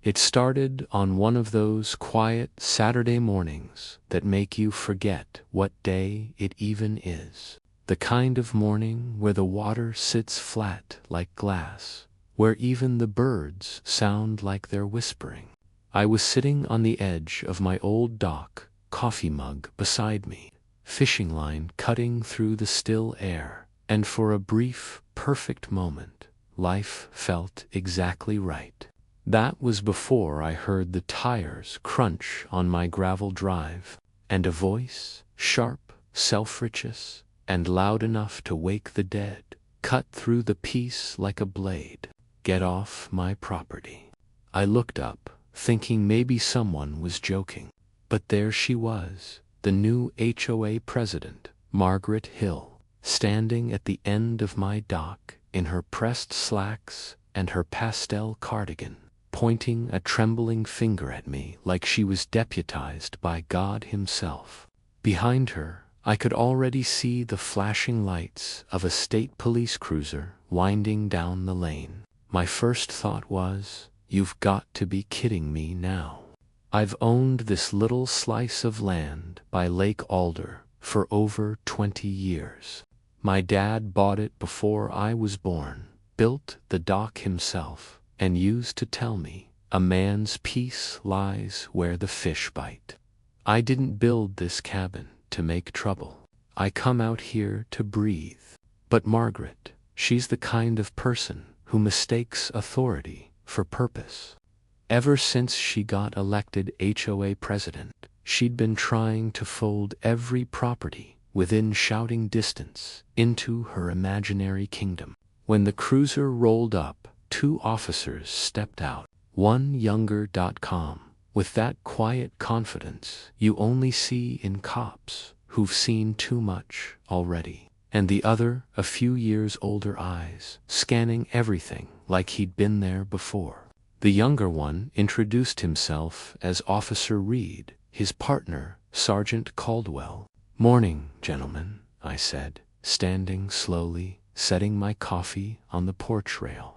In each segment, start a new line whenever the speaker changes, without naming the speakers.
It started on one of those quiet Saturday mornings that make you forget what day it even is. The kind of morning where the water sits flat like glass, where even the birds sound like they're whispering. I was sitting on the edge of my old dock, coffee mug beside me, fishing line cutting through the still air, and for a brief, perfect moment, life felt exactly right. That was before I heard the tires crunch on my gravel drive, and a voice, sharp, self-righteous, and loud enough to wake the dead, cut through the peace like a blade. Get off my property. I looked up, thinking maybe someone was joking. But there she was, the new HOA president, Margaret Hill, standing at the end of my dock in her pressed slacks and her pastel cardigan, pointing a trembling finger at me like she was deputized by God himself. Behind her, I could already see the flashing lights of a state police cruiser winding down the lane. My first thought was, you've got to be kidding me now. I've owned this little slice of land by Lake Alder for over 20 years. My dad bought it before I was born, built the dock himself, and used to tell me, a man's peace lies where the fish bite. I didn't build this cabin to make trouble. I come out here to breathe. But Margaret, she's the kind of person who mistakes authority for purpose. Ever since she got elected HOA president, she'd been trying to fold every property within shouting distance into her imaginary kingdom. When the cruiser rolled up, 2 officers stepped out, one younger.com, with that quiet confidence you only see in cops who've seen too much already, and the other a few years older eyes, scanning everything like he'd been there before. The younger one introduced himself as Officer Reed, his partner, Sergeant Caldwell. "Morning, gentlemen," I said, standing slowly, setting my coffee on the porch rail.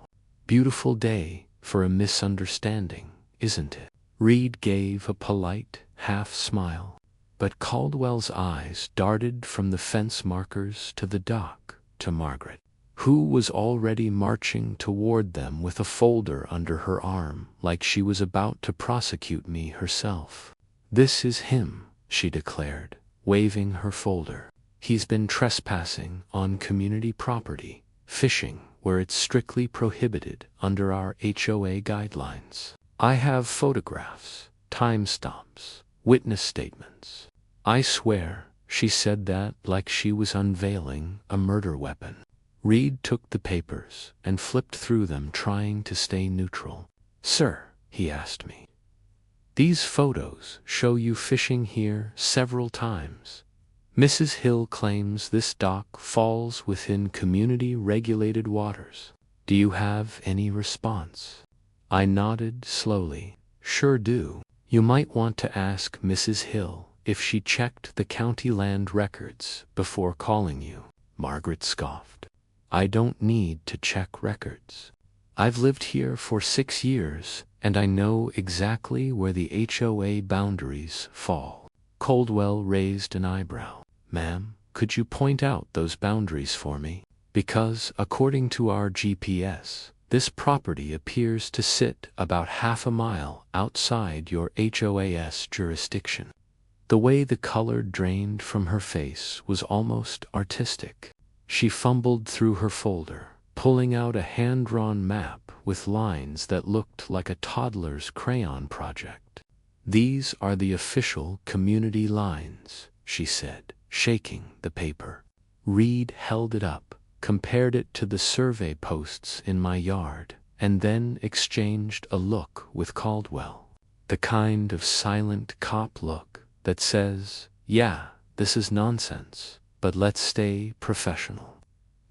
"Beautiful day for a misunderstanding, isn't it?" Reed gave a polite half-smile, but Caldwell's eyes darted from the fence markers to the dock, to Margaret, who was already marching toward them with a folder under her arm like she was about to prosecute me herself. "This is him," she declared, waving her folder. "He's been trespassing on community property, fishing where it's strictly prohibited under our HOA guidelines. I have photographs, timestamps, witness statements. I swear," she said that like she was unveiling a murder weapon. Reed took the papers and flipped through them, trying to stay neutral. "Sir," he asked me, "these photos show you fishing here several times. Mrs. Hill claims this dock falls within community-regulated waters. Do you have any response?" I nodded slowly. "Sure do. You might want to ask Mrs. Hill if she checked the county land records before calling you," Margaret scoffed. "I don't need to check records. I've lived here for 6 years, and I know exactly where the HOA boundaries fall." Caldwell raised an eyebrow. "Ma'am, could you point out those boundaries for me? Because, according to our GPS, this property appears to sit about half a mile outside your HOA's jurisdiction." The way the color drained from her face was almost artistic. She fumbled through her folder, pulling out a hand-drawn map with lines that looked like a toddler's crayon project. "These are the official community lines," she said, shaking the paper. Reed held it up, compared it to the survey posts in my yard, and then exchanged a look with Caldwell. The kind of silent cop look that says, "Yeah, this is nonsense, but let's stay professional."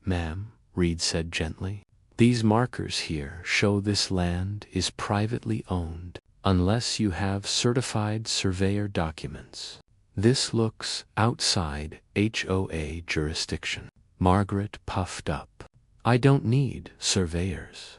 "Ma'am," Reed said gently, "these markers here show this land is privately owned, unless you have certified surveyor documents. This looks outside HOA jurisdiction." Margaret puffed up. "I don't need surveyors.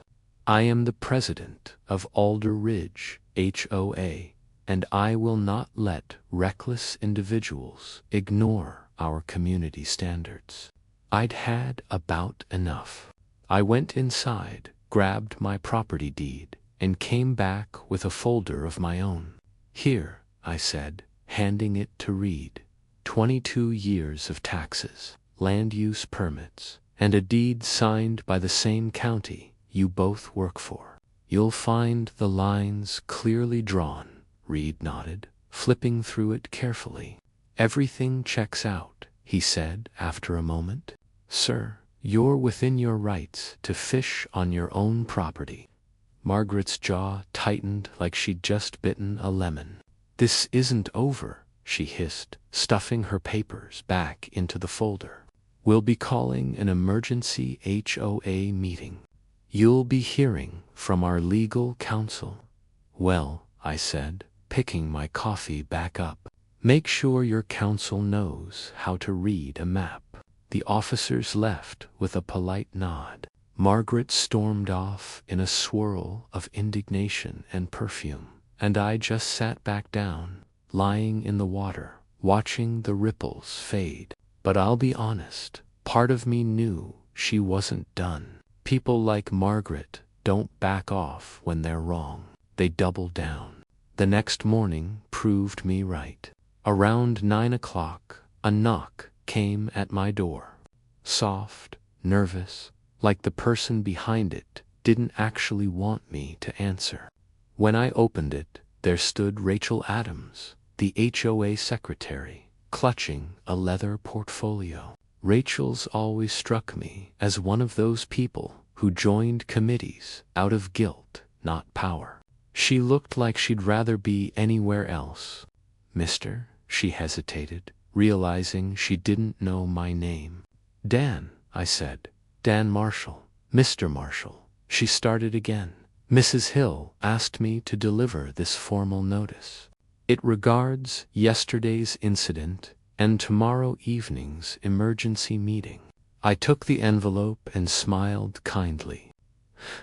I am the president of Alder Ridge, HOA, and I will not let reckless individuals ignore our community standards. I'd had about enough. I went inside, grabbed my property deed, and came back with a folder of my own. Here, I said, handing it to read. 22 years of taxes, land use permits, and a deed signed by the same county you both work for. You'll find the lines clearly drawn, Reed nodded, flipping through it carefully. Everything checks out, he said after a moment. Sir, you're within your rights to fish on your own property. Margaret's jaw tightened like she'd just bitten a lemon. This isn't over, she hissed, stuffing her papers back into the folder. We'll be calling an emergency HOA meeting. You'll be hearing from our legal counsel. Well, I said, picking my coffee back up. Make sure your counsel knows how to read a map. The officers left with a polite nod. Margaret stormed off in a swirl of indignation and perfume, and I just sat back down, lying in the water, watching the ripples fade. But I'll be honest, part of me knew she wasn't done. People like Margaret don't back off when they're wrong. They double down. The next morning proved me right. Around 9 o'clock, a knock came at my door. Soft, nervous, like the person behind it didn't actually want me to answer. When I opened it, there stood Rachel Adams, the HOA secretary, clutching a leather portfolio. Rachel's always struck me as one of those people who joined committees out of guilt, not power. She looked like she'd rather be anywhere else. Mister, she hesitated, realizing she didn't know my name. Dan, I said. Dan Marshall. Mr. Marshall. She started again. Mrs. Hill asked me to deliver this formal notice. It regards yesterday's incident and tomorrow evening's emergency meeting. I took the envelope and smiled kindly.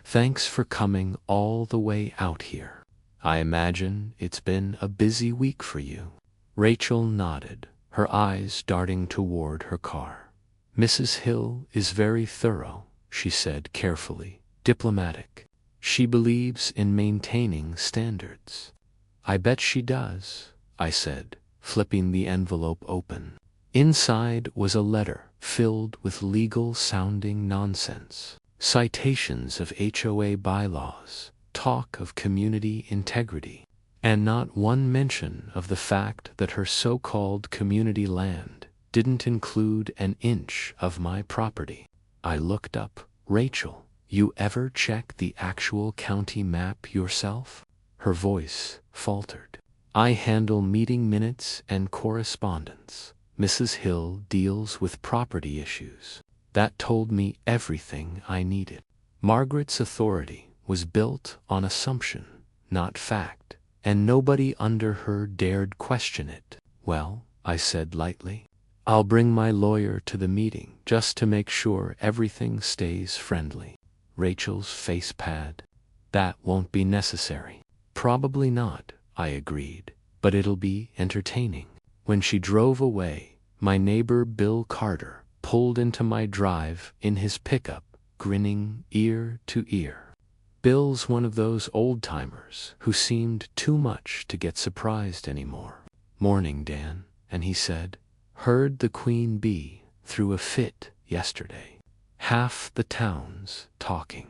Thanks for coming all the way out here. I imagine it's been a busy week for you. Rachel nodded, her eyes darting toward her car. Mrs. Hill is very thorough, she said carefully, diplomatic. She believes in maintaining standards. I bet she does, I said, flipping the envelope open. Inside was a letter filled with legal-sounding nonsense. Citations of HOA bylaws, talk of community integrity, and not one mention of the fact that her so-called community land didn't include an inch of my property. I looked up. Rachel, you ever check the actual county map yourself? Her voice faltered. I handle meeting minutes and correspondence. Mrs. Hill deals with property issues. That told me everything I needed. Margaret's authority was built on assumption, not fact, and nobody under her dared question it. Well, I said lightly, I'll bring my lawyer to the meeting just to make sure everything stays friendly. Rachel's face pad. That won't be necessary. Probably not, I agreed, but it'll be entertaining. When she drove away, my neighbor Bill Carter pulled into my drive in his pickup, grinning ear to ear. Bill's one of those old-timers who seemed too much to get surprised anymore. Morning, Dan, and he said, heard the queen bee threw a fit yesterday. Half the town's talking.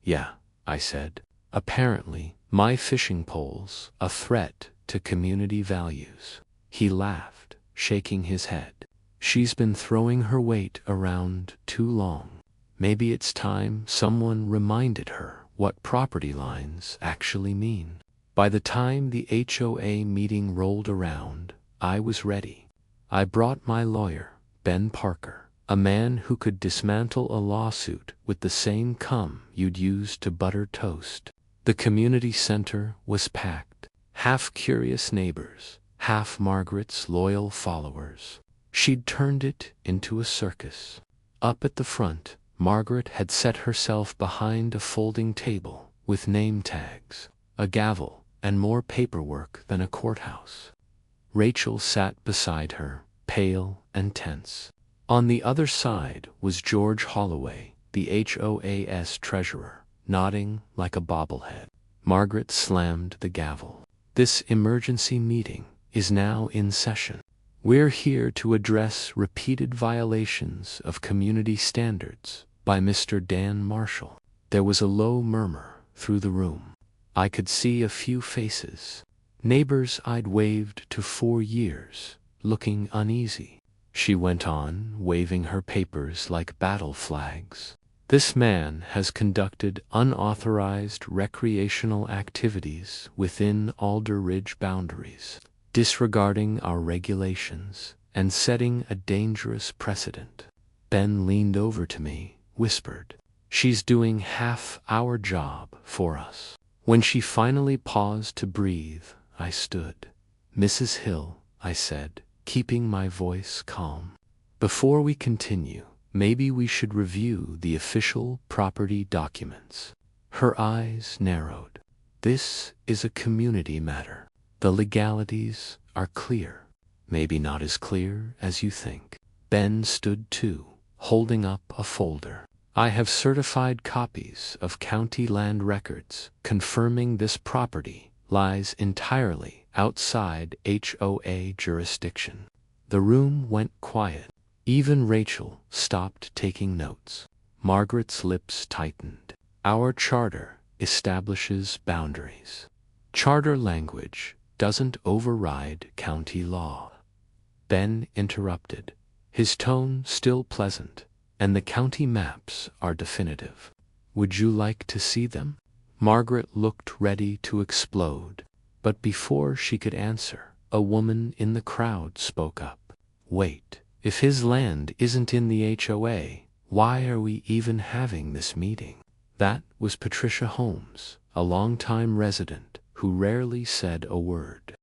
Yeah, I said. Apparently, my fishing pole's a threat to community values. He laughed, shaking his head. She's been throwing her weight around too long. Maybe it's time someone reminded her what property lines actually mean. By the time the HOA meeting rolled around, I was ready. I brought my lawyer, Ben Parker, a man who could dismantle a lawsuit with the same cum you'd use to butter toast. The community center was packed, half curious neighbors, half Margaret's loyal followers. She'd turned it into a circus. Up at the front, Margaret had set herself behind a folding table with name tags, a gavel, and more paperwork than a courthouse. Rachel sat beside her, pale and tense. On the other side was George Holloway, the HOA's treasurer, nodding like a bobblehead. Margaret slammed the gavel. "This emergency meeting is now in session. We're here to address repeated violations of community standards by Mr. Dan Marshall." There was a low murmur through the room. I could see a few faces. Neighbors I'd waved to for years, looking uneasy. She went on, waving her papers like battle flags. "This man has conducted unauthorized recreational activities within Alder Ridge boundaries, disregarding our regulations and setting a dangerous precedent." Ben leaned over to me, whispered, "She's doing half our job for us." When she finally paused to breathe, I stood. "Mrs. Hill," I said, keeping my voice calm, "before we continue, maybe we should review the official property documents." Her eyes narrowed. "This is a community matter. The legalities are clear." "Maybe not as clear as you think." Ben stood too, holding up a folder. "I have certified copies of county land records confirming this property lies entirely outside HOA jurisdiction." The room went quiet. Even Rachel stopped taking notes. Margaret's lips tightened. "Our charter establishes boundaries. Charter language doesn't override county law." Ben interrupted, his tone still pleasant, "And the county maps are definitive. Would you like to see them?" Margaret looked ready to explode, but before she could answer, a woman in the crowd spoke up. "Wait, if his land isn't in the HOA, why are we even having this meeting?" That was Patricia Holmes, a longtime resident who rarely said a word.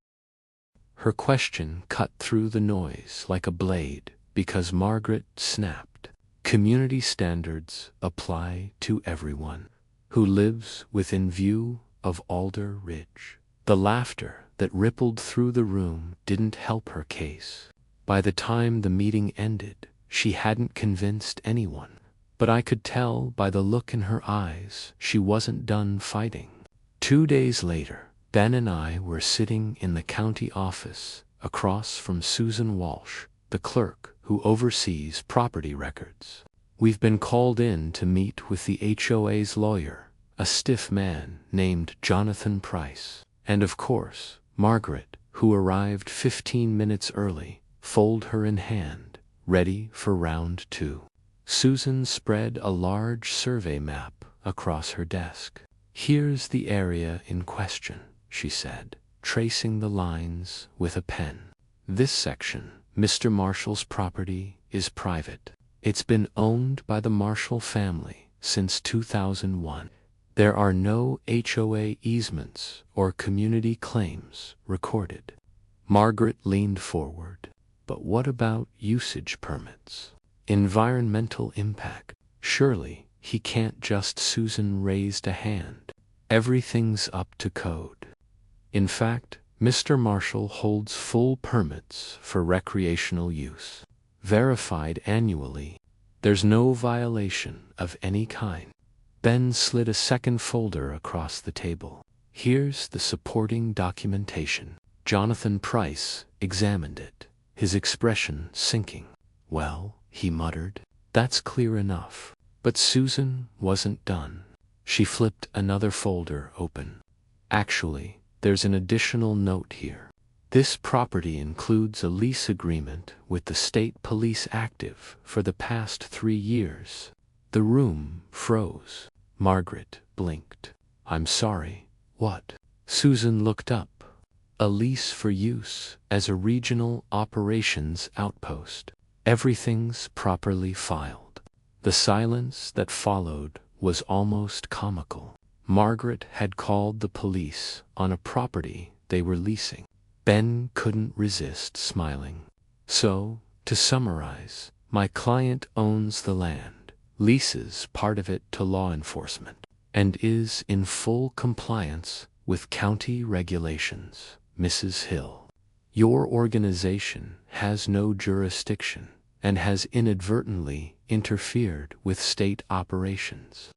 Her question cut through the noise like a blade because Margaret snapped. "Community standards apply to everyone who lives within view of Alder Ridge." The laughter that rippled through the room didn't help her case. By the time the meeting ended, she hadn't convinced anyone, but I could tell by the look in her eyes she wasn't done fighting. 2 days later, Ben and I were sitting in the county office across from Susan Walsh, the clerk who oversees property records. "We've been called in to meet with the HOA's lawyer, a stiff man named Jonathan Price, and of course, Margaret, who arrived 15 minutes early, folder in hand, ready for round 2. Susan spread a large survey map across her desk. "Here's the area in question," she said, tracing the lines with a pen. "This section, Mr. Marshall's property, is private. It's been owned by the Marshall family since 2001. There are no HOA easements or community claims recorded." Margaret leaned forward. "But what about usage permits? Environmental impact? Surely he can't just..." Susan raised a hand. "Everything's up to code. In fact, Mr. Marshall holds full permits for recreational use, verified annually. There's no violation of any kind." Ben slid a second folder across the table. "Here's the supporting documentation." Jonathan Price examined it, his expression sinking. "Well," he muttered, "that's clear enough." But Susan wasn't done. She flipped another folder open. "Actually, there's an additional note here. This property includes a lease agreement with the state police active for the past 3 years." The room froze. Margaret blinked. "I'm sorry, what?" Susan looked up. "A lease for use as a regional operations outpost. Everything's properly filed." The silence that followed was almost comical. Margaret had called the police on a property they were leasing. Ben couldn't resist smiling. "So, to summarize, my client owns the land, leases part of it to law enforcement, and is in full compliance with county regulations. Mrs. Hill, your organization has no jurisdiction and has inadvertently interfered with state operations.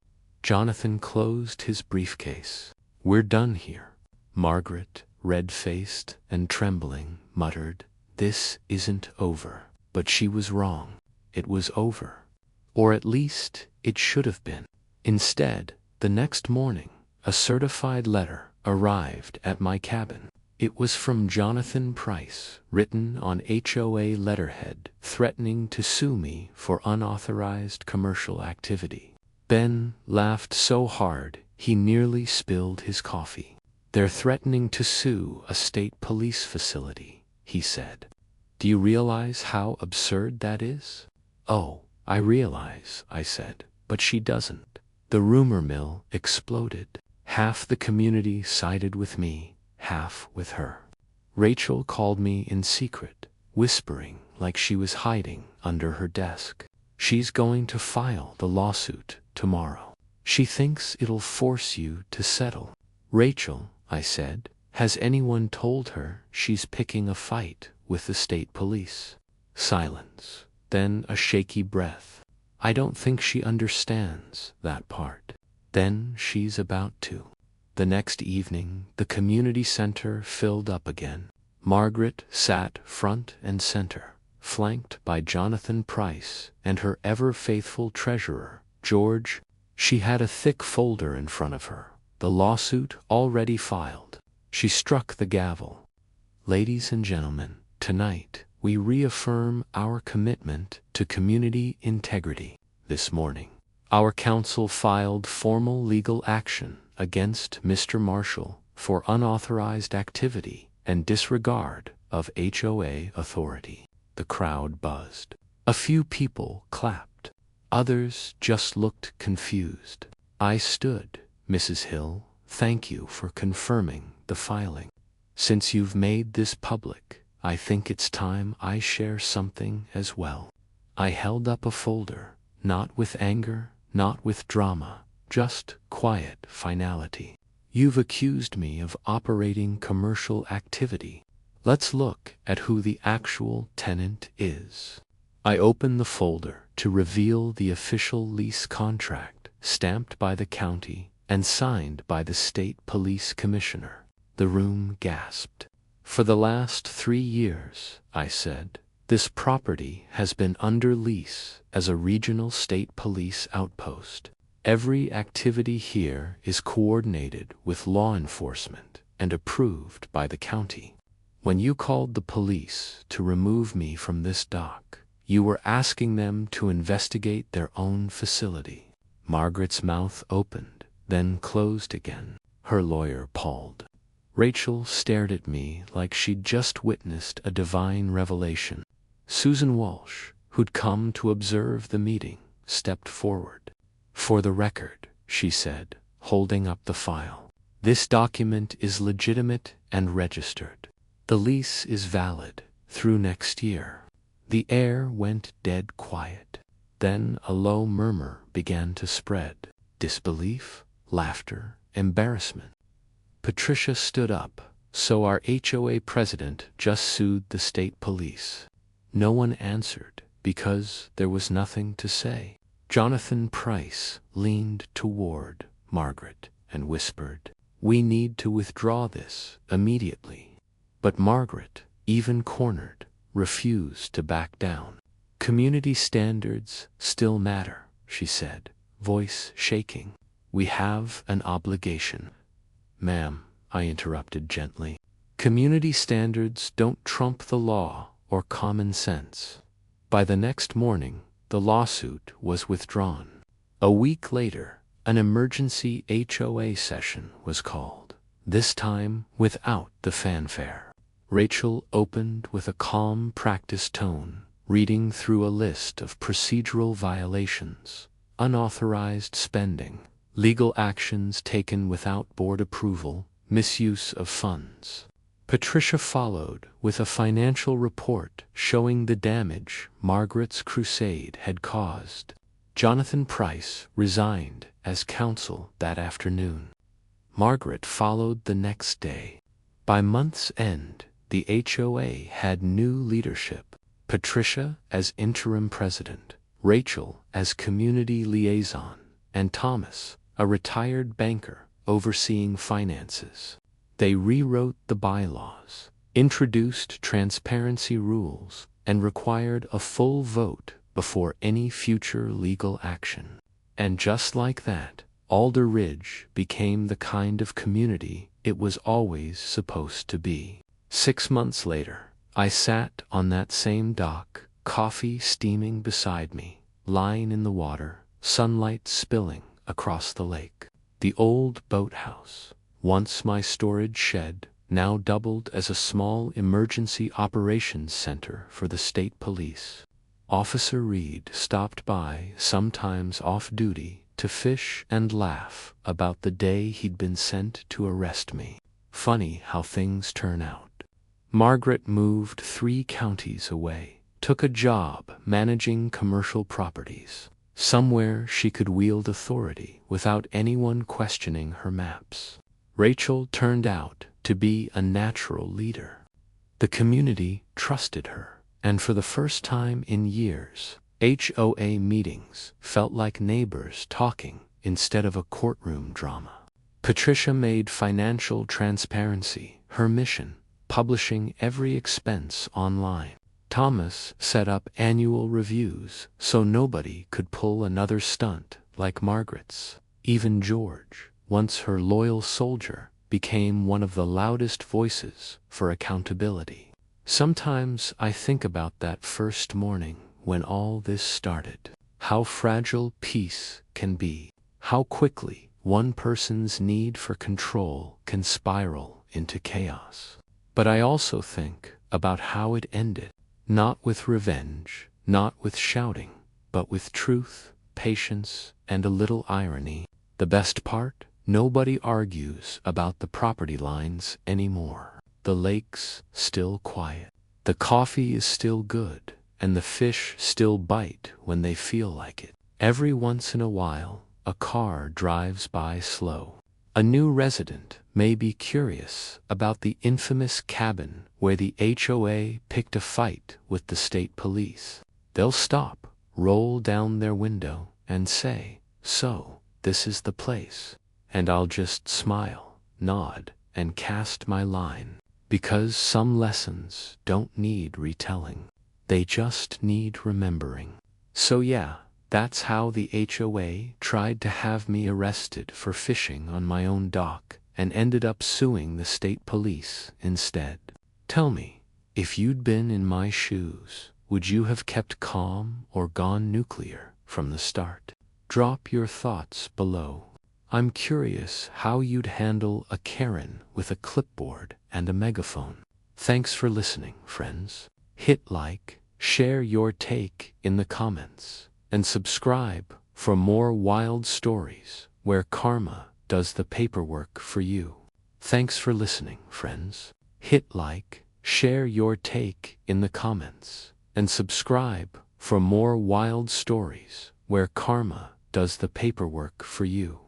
Jonathan closed his briefcase. We're done here. Margaret, red-faced and trembling, muttered, "This isn't over." But she was wrong. It was over. Or at least it should have been. Instead, the next morning, a certified letter arrived at my cabin. It was from Jonathan Price, written on HOA letterhead, threatening to sue me for unauthorized commercial activity. Ben laughed so hard he nearly spilled his coffee. "They're threatening to sue a state police facility," he said. "Do you realize how absurd that is?" "Oh, I realize," I said, "but she doesn't." The rumor mill exploded. Half the community sided with me, half with her. Rachel called me in secret, whispering like she was hiding under her desk. "She's going to file the lawsuit tomorrow. She thinks it'll force you to settle." "Rachel," I said, "has anyone told her she's picking a fight with the state police?" Silence, then a shaky breath. "I don't think she understands that part." "Then she's about to." The next evening, the community center filled up again. Margaret sat front and center, flanked by Jonathan Price and her ever-faithful treasurer, George. She had a thick folder in front of her, the lawsuit already filed. She struck the gavel. "Ladies and gentlemen, tonight we reaffirm our commitment to community integrity. This morning, our council filed formal legal action against Mr. Marshall for unauthorized activity and disregard of HOA authority." The crowd buzzed. A few people clapped. Others just looked confused. I stood. "Mrs. Hill, thank you for confirming the filing. Since you've made this public, I think it's time I share something as well." I held up a folder, not with anger, not with drama, just quiet finality. "You've accused me of operating commercial activity. Let's look at who the actual tenant is." I opened the folder to reveal the official lease contract, stamped by the county and signed by the state police commissioner. The room gasped. "For the last 3 years," I said, "this property has been under lease as a regional state police outpost. Every activity here is coordinated with law enforcement and approved by the county. When you called the police to remove me from this dock, you were asking them to investigate their own facility." Margaret's mouth opened, then closed again. Her lawyer palled. Rachel stared at me like she'd just witnessed a divine revelation. Susan Walsh, who'd come to observe the meeting, stepped forward. "For the record," she said, holding up the file, "this document is legitimate and registered. The lease is valid through next year." The air went dead quiet. Then a low murmur began to spread. Disbelief, laughter, embarrassment. Patricia stood up. "So our HOA president just sued the state police." No one answered because there was nothing to say. Jonathan Price leaned toward Margaret and whispered, "We need to withdraw this immediately." But Margaret, even cornered, refused to back down. "Community standards still matter," she said, voice shaking. "We have an obligation." "Ma'am," I interrupted gently, "community standards don't trump the law or common sense." By the next morning, the lawsuit was withdrawn. A week later, an emergency HOA session was called, this time without the fanfare. Rachel opened with a calm, practiced tone, reading through a list of procedural violations, unauthorized spending, legal actions taken without board approval, misuse of funds. Patricia followed with a financial report showing the damage Margaret's crusade had caused. Jonathan Price resigned as counsel that afternoon. Margaret followed the next day. By month's end, the HOA had new leadership: Patricia as interim president, Rachel as community liaison, and Thomas, a retired banker, overseeing finances. They rewrote the bylaws, introduced transparency rules, and required a full vote before any future legal action. And just like that, Alder Ridge became the kind of community it was always supposed to be. 6 months later, I sat on that same dock, coffee steaming beside me, lying in the water, sunlight spilling across the lake. The old boathouse, once my storage shed, now doubled as a small emergency operations center for the state police. Officer Reed stopped by, sometimes off duty, to fish and laugh about the day he'd been sent to arrest me. Funny how things turn out. Margaret moved 3 counties away, took a job managing commercial properties, somewhere she could wield authority without anyone questioning her maps. Rachel turned out to be a natural leader. The community trusted her, and for the first time in years, HOA meetings felt like neighbors talking instead of a courtroom drama. Patricia made financial transparency her mission, publishing every expense online. Thomas set up annual reviews so nobody could pull another stunt like Margaret's. Even George, once her loyal soldier, became one of the loudest voices for accountability. Sometimes I think about that first morning when all this started. How fragile peace can be. How quickly one person's need for control can spiral into chaos. But I also think about how it ended. Not with revenge, not with shouting, but with truth, patience, and a little irony. The best part? Nobody argues about the property lines anymore. The lake's still quiet. The coffee is still good, and the fish still bite when they feel like it. Every once in a while, a car drives by slow. A new resident may be curious about the infamous cabin where the HOA picked a fight with the state police. They'll stop, roll down their window, and say, "So, this is the place." And I'll just smile, nod, and cast my line. Because some lessons don't need retelling. They just need remembering. So yeah, that's how the HOA tried to have me arrested for fishing on my own dock and ended up suing the state police instead. Tell me, if you'd been in my shoes, would you have kept calm or gone nuclear from the start? Drop your thoughts below. I'm curious how you'd handle a Karen with a clipboard and a megaphone. Thanks for listening, friends. Hit like, share your take in the comments, and subscribe for more wild stories where karma does the paperwork for you. Thanks for listening, friends. Hit like, share your take in the comments, and subscribe for more wild stories where karma does the paperwork for you.